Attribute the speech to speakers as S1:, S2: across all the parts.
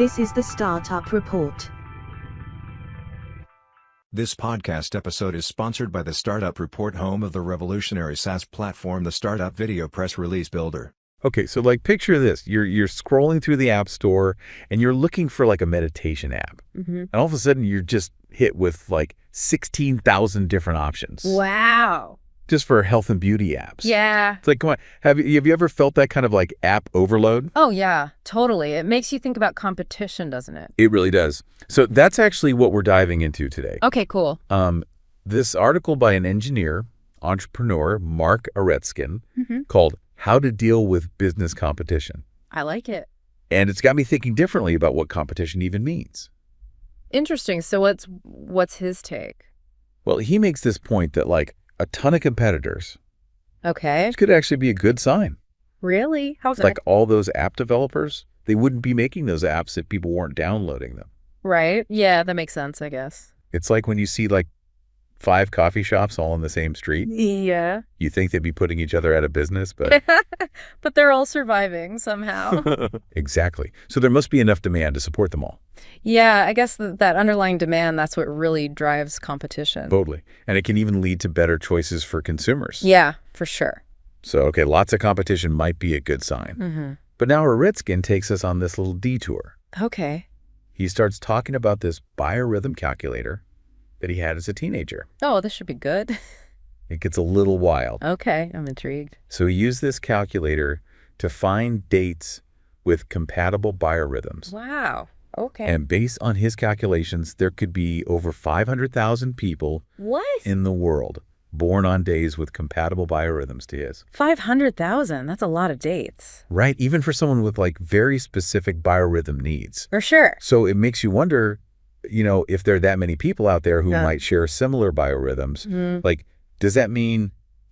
S1: This is the Startup Report.
S2: This podcast episode is sponsored by the Startup Report, home of the revolutionary SaaS platform, the Startup Video Press Release Builder.
S3: Okay, so like picture this. You're scrolling through the App Store and you're looking for like a meditation app. And all of a sudden you're just hit with like 16,000 different options.
S4: Wow.
S3: Just for health and beauty apps.
S4: Yeah.
S3: It's like, come on, have you ever felt that kind of like app overload?
S4: Oh, yeah, totally. It makes you think about competition, doesn't it?
S3: It really does. So that's actually what we're diving into today.
S4: Okay, cool.
S3: This article by an engineer, entrepreneur, Mark Aretskin, called How to Deal with Business Competition.
S4: I like it.
S3: And it's got me thinking differently about what competition even means.
S4: Interesting. So what's his take?
S3: Well, he makes this point that like a ton of competitors,
S4: Okay.
S3: this could actually be a good sign.
S4: Really? How's that?
S3: Like all those app developers, they wouldn't be making those apps if people weren't downloading them.
S4: Right. Yeah, that makes sense, I guess.
S3: It's like when you see like 5 coffee shops all on the same street.
S4: Yeah.
S3: You think they'd be putting each other out of business, but
S4: But they're all surviving somehow.
S3: exactly. So there must be enough demand to support them all.
S4: Yeah, I guess that underlying demand, that's what really drives competition.
S3: Totally. And it can even lead to better choices for consumers.
S4: Yeah, for sure.
S3: So, okay, lots of competition might be a good sign. But now Aretskin takes us on this little detour.
S4: Okay.
S3: He starts talking about this biorhythm calculator that he had as a teenager.
S4: Oh, this should be good.
S3: It gets a little wild.
S4: Okay, I'm intrigued.
S3: So he used this calculator to find dates with compatible biorhythms.
S4: Wow. Okay.
S3: And based on his calculations, there could be over 500,000 people
S4: What?
S3: in the world born on days with compatible biorhythms to his.
S4: 500,000. That's a lot of dates.
S3: Right? Even for someone with like very specific biorhythm needs.
S4: For sure.
S3: So it makes you wonder, you know, if there are that many people out there who might share similar biorhythms, like, does that mean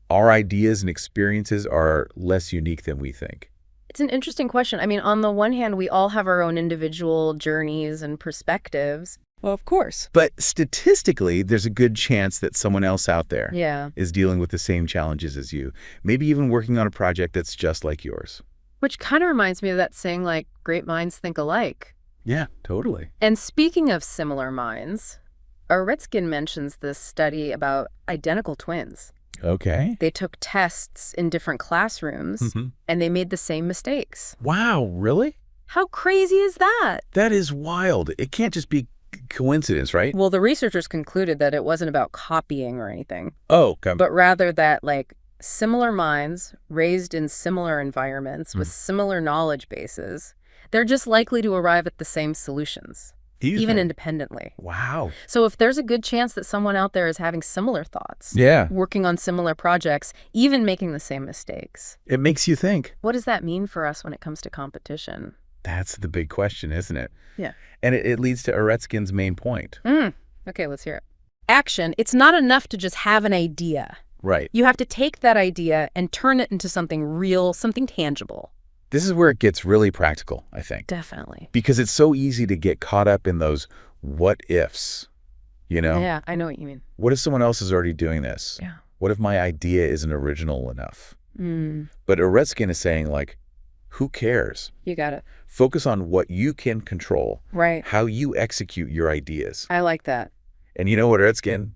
S3: our ideas and experiences are less unique than we think?
S4: It's an interesting question. I mean, on the one hand, we all have our own individual journeys and perspectives. Well, of course.
S3: But statistically, there's a good chance that someone else out there is dealing with the same challenges as you, maybe even working on a project that's just like yours.
S4: Which kind of reminds me of that saying, like, great minds think alike.
S3: Yeah, totally.
S4: And speaking of similar minds, Aretskin mentions this study about identical twins.
S3: Okay.
S4: They took tests in different classrooms, and they made the same mistakes.
S3: Wow, really?
S4: How crazy is that?
S3: That is wild. It can't just be coincidence, right?
S4: Well, the researchers concluded that it wasn't about copying or anything.
S3: Oh, okay.
S4: But rather that, like, similar minds raised in similar environments with similar knowledge bases, they're just likely to arrive at the same solutions, even independently.
S3: Wow.
S4: So if there's a good chance that someone out there is having similar thoughts, working on similar projects, even making the same mistakes,
S3: it makes you think.
S4: what does that mean for us when it comes to competition?
S3: That's the big question, isn't it?
S4: Yeah.
S3: And it leads to Aretskin's main point.
S4: Okay, let's hear it. Action. It's not enough to just have an idea.
S3: Right.
S4: You have to take that idea and turn it into something real, something tangible.
S3: This is where it gets really practical, I think.
S4: Definitely.
S3: Because it's so easy to get caught up in those what ifs, you know?
S4: Yeah, I know what you mean.
S3: What if someone else is already doing this?
S4: Yeah.
S3: What if my idea isn't original enough? But Aretskin is saying, like, who cares?
S4: You got it.
S3: Focus on what you can control.
S4: Right.
S3: How you execute your ideas.
S4: I like that.
S3: And you know what, Aretskin?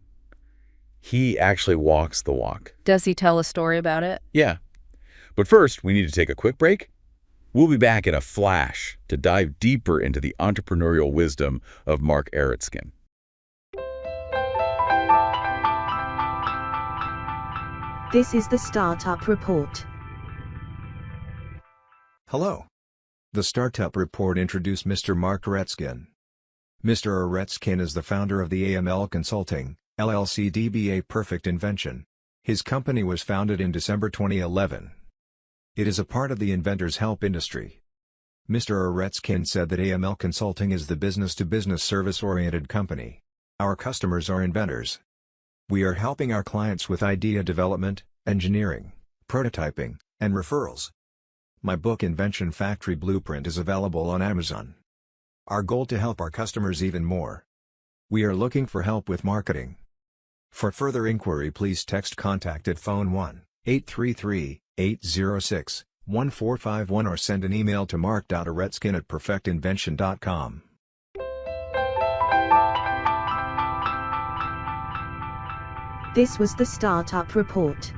S3: He actually walks the walk.
S4: Does he tell a story about it?
S3: Yeah. But first, we need to take a quick break. We'll be back in a flash to dive deeper into the entrepreneurial wisdom of Mark Aretskin.
S1: This is the Startup Report.
S2: Hello. The Startup Report introduced Mr. Mark Aretskin. Mr. Aretskin is the founder of the AML Consulting, LLC DBA Perfect Invention. His company was founded in December 2011. It is a part of the Inventors Help industry. Mr. Aretskin said that AML Consulting is the business-to-business service-oriented company. Our customers are inventors. We are helping our clients with idea development, engineering, prototyping, and referrals. My book Invention Factory Blueprint is available on Amazon. Our goal to help our customers even more. We are looking for help with marketing. For further inquiry, please text contact at phone 1-833-806-8255 1451 or send an email to mark.aretskin@perfectinvention.com.
S1: This was the Startup Report.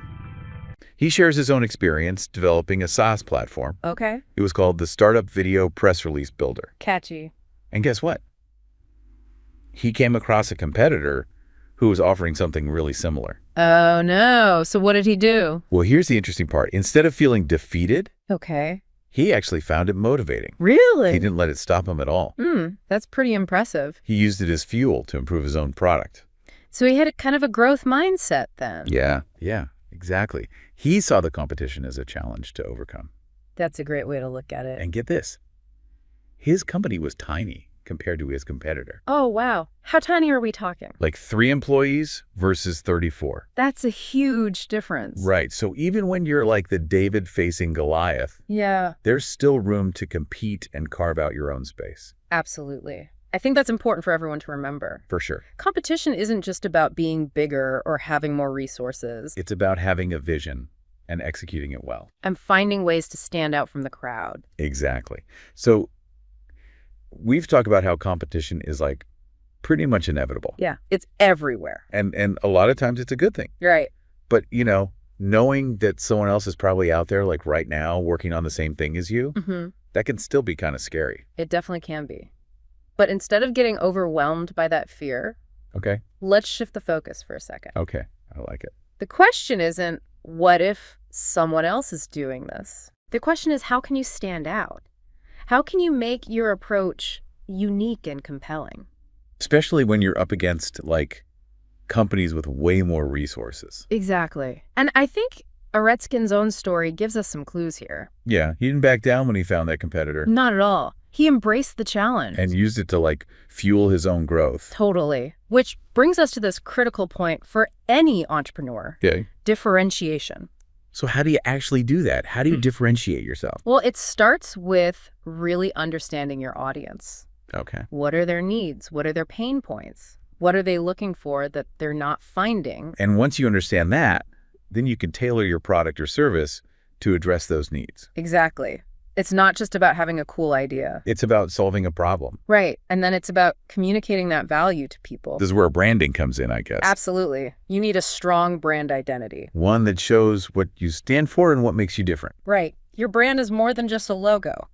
S3: He shares his own experience developing a SaaS platform.
S4: Okay.
S3: It was called the Startup Video Press Release Builder.
S4: Catchy.
S3: And guess what? He came across a competitor who was offering something really similar.
S4: Oh, no. So what did he do?
S3: Well, here's the interesting part. Instead of feeling defeated,
S4: Okay.
S3: he actually found it motivating.
S4: Really?
S3: He didn't let it stop him at all.
S4: That's pretty impressive.
S3: He used it as fuel to improve his own product.
S4: So he had kind of a growth mindset then.
S3: Yeah, exactly. He saw the competition as a challenge to overcome.
S4: That's a great way to look at it.
S3: And get this, his company was tiny compared to his competitor.
S4: Oh, wow. How tiny are we talking?
S3: Like 3 employees versus 34.
S4: That's a huge difference.
S3: Right. So even when you're like the David facing Goliath,
S4: Yeah,
S3: there's still room to compete and carve out your own space.
S4: absolutely. I think that's important for everyone to remember.
S3: For sure.
S4: Competition isn't just about being bigger or having more resources.
S3: It's about having a vision and executing it well.
S4: And finding ways to stand out from the crowd.
S3: Exactly. So we've talked about how competition is like pretty much inevitable.
S4: Yeah, it's everywhere.
S3: And a lot of times it's a good thing.
S4: Right.
S3: But, knowing that someone else is probably out there like right now working on the same thing as you, that can still be kind of scary.
S4: It definitely can be. But instead of getting overwhelmed by that fear,
S3: Okay.
S4: let's shift the focus for a second.
S3: Okay. I like it.
S4: The question isn't, what if someone else is doing this? The question is, how can you stand out? How can you make your approach unique and compelling?
S3: Especially when you're up against like companies with way more resources.
S4: Exactly. And I think Aretskin's own story gives us some clues here.
S3: Yeah. He didn't back down when he found that competitor.
S4: Not at all. He embraced the challenge.
S3: And used it to like fuel his own growth.
S4: Totally. Which brings us to this critical point for any entrepreneur.
S3: Yeah.
S4: Differentiation.
S3: So how do you actually do that? How do you differentiate yourself?
S4: Well, it starts with really understanding your audience.
S3: Okay.
S4: What are their needs? What are their pain points? What are they looking for that they're not finding?
S3: And once you understand that, then you can tailor your product or service to address those needs.
S4: Exactly. It's not just about having a cool idea.
S3: It's about solving a problem.
S4: Right. And then it's about communicating that value to people.
S3: This is where branding comes in, I guess.
S4: Absolutely. You need a strong brand identity.
S3: One that shows what you stand for and what makes you different.
S4: Right. Your brand is more than just a logo.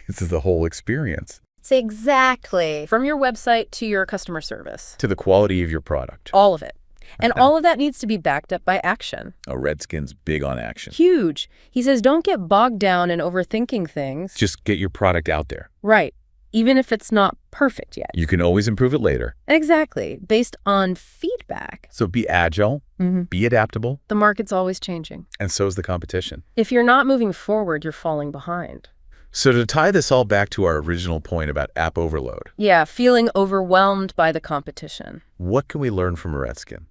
S3: This is the whole experience.
S4: It's exactly. From your website to your customer service.
S3: To the quality of your product.
S4: All of it. And all of that needs to be backed up by action.
S3: Aretskin's big on action.
S4: Huge. He says don't get bogged down in overthinking things.
S3: Just get your product out there.
S4: Right. Even if it's not perfect yet.
S3: You can always improve it later.
S4: Exactly. Based on feedback.
S3: So be agile, be adaptable,
S4: The market's always changing.
S3: and so is the competition.
S4: If you're not moving forward, you're falling behind.
S3: So to tie this all back to our original point about app overload,
S4: Yeah, feeling overwhelmed by the competition.
S3: what can we learn from Aretskin?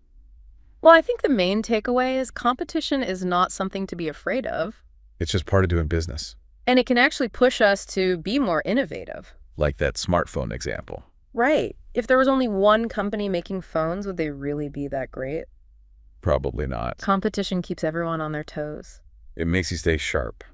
S4: Well, I think the main takeaway is competition is not something to be afraid of.
S3: It's just part of doing business.
S4: And it can actually push us to be more innovative.
S3: Like that smartphone example.
S4: Right. If there was only one company making phones, would they really be that great?
S3: Probably not.
S4: Competition keeps everyone on their toes.
S3: It makes you stay sharp.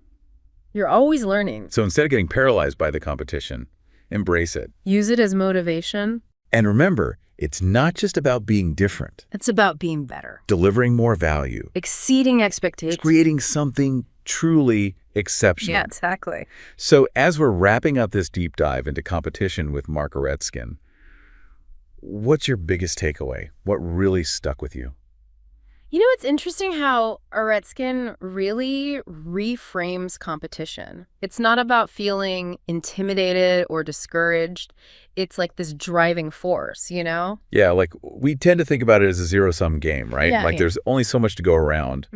S4: You're always learning.
S3: So instead of getting paralyzed by the competition, embrace it.
S4: Use it as motivation.
S3: And remember, it's not just about being different.
S4: It's about being better.
S3: Delivering more value.
S4: Exceeding expectations.
S3: Creating something truly exceptional.
S4: Yeah, exactly.
S3: So as we're wrapping up this deep dive into competition with Mark Aretskin, what's your biggest takeaway? What really stuck with you?
S4: You know, it's interesting how Aretskin really reframes competition. It's not about feeling intimidated or discouraged. It's like this driving force, you know?
S3: Yeah, like we tend to think about it as a zero-sum game, right?
S4: Yeah,
S3: like
S4: yeah.
S3: there's only so much to go around.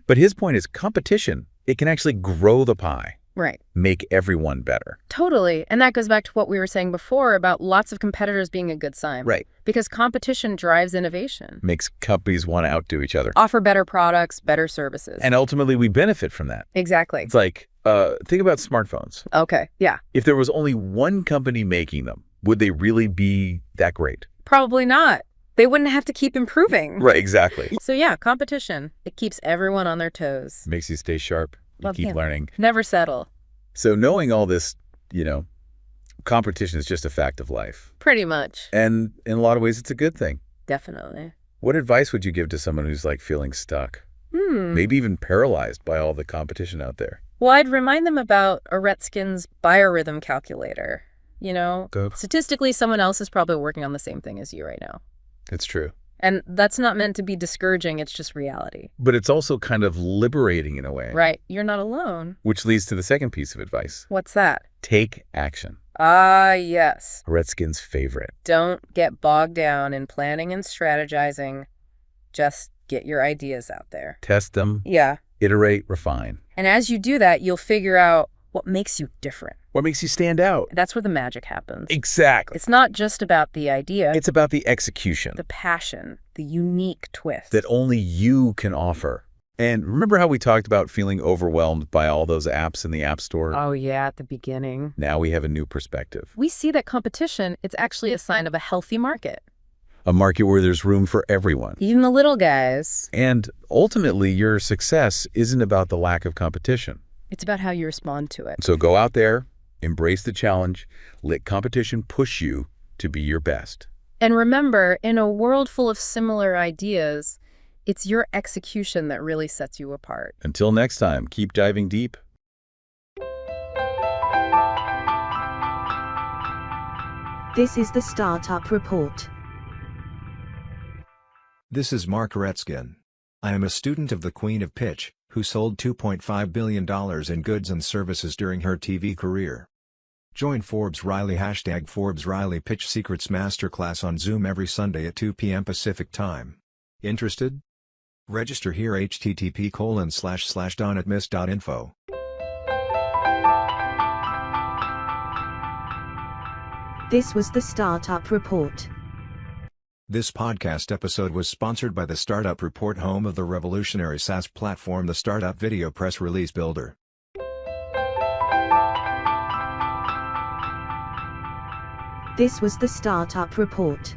S3: But his point is competition. It can actually grow the pie.
S4: Right.
S3: Make everyone better.
S4: Totally. And that goes back to what we were saying before about lots of competitors being a good sign.
S3: Right.
S4: Because competition drives innovation.
S3: Makes companies want to outdo each other.
S4: Offer better products, better services.
S3: And ultimately, we benefit from that.
S4: Exactly.
S3: It's like, think about smartphones.
S4: Okay. Yeah.
S3: If there was only one company making them, would they really be that great?
S4: Probably not. They wouldn't have to keep improving.
S3: Right, exactly.
S4: So yeah, competition. It keeps everyone on their toes.
S3: Makes you stay sharp. You keep learning.
S4: Never settle.
S3: So knowing all this, competition is just a fact of life.
S4: Pretty much.
S3: And in a lot of ways, it's a good thing.
S4: Definitely.
S3: What advice would you give to someone who's feeling stuck? Maybe even paralyzed by all the competition out there?
S4: Well, I'd remind them about Aretskin's biorhythm calculator. Statistically, someone else is probably working on the same thing as you right now.
S3: It's true.
S4: And that's not meant to be discouraging, it's just reality.
S3: But it's also kind of liberating in a way.
S4: Right. You're not alone.
S3: Which leads to the second piece of advice.
S4: What's that?
S3: Take action.
S4: Ah, yes.
S3: Aretskin's favorite.
S4: Don't get bogged down in planning and strategizing. Just get your ideas out there.
S3: Test them.
S4: Yeah.
S3: Iterate, refine.
S4: And as you do that, you'll figure out what makes you different.
S3: What makes you stand out?
S4: That's where the magic happens.
S3: Exactly.
S4: It's not just about the idea.
S3: It's about the execution.
S4: The passion, the unique twist.
S3: That only you can offer. And remember how we talked about feeling overwhelmed by all those apps in the App Store?
S4: Oh, yeah, at the beginning.
S3: Now we have a new perspective.
S4: We see that competition, it's actually a sign of a healthy market.
S3: A market where there's room for everyone.
S4: Even the little guys.
S3: And ultimately, your success isn't about the lack of competition.
S4: It's about how you respond to it.
S3: So go out there, embrace the challenge, let competition push you to be your best.
S4: And remember, in a world full of similar ideas, it's your execution that really sets you apart.
S3: Until next time, keep diving deep.
S1: This is the Startup Report.
S2: This is Mark Aretskin. I am a student of the Queen of Pitch, who sold $2.5 billion in goods and services during her TV career. Join Forbes Riley #Forbes Riley Pitch Secrets Masterclass on Zoom every Sunday at 2 p.m. Pacific Time. Interested? Register here http://donatmiss.info.
S1: This was the Startup Report.
S2: This podcast episode was sponsored by the Startup Report, home of the revolutionary SaaS platform, the Startup Video Press Release Builder.
S1: This was the Startup Report.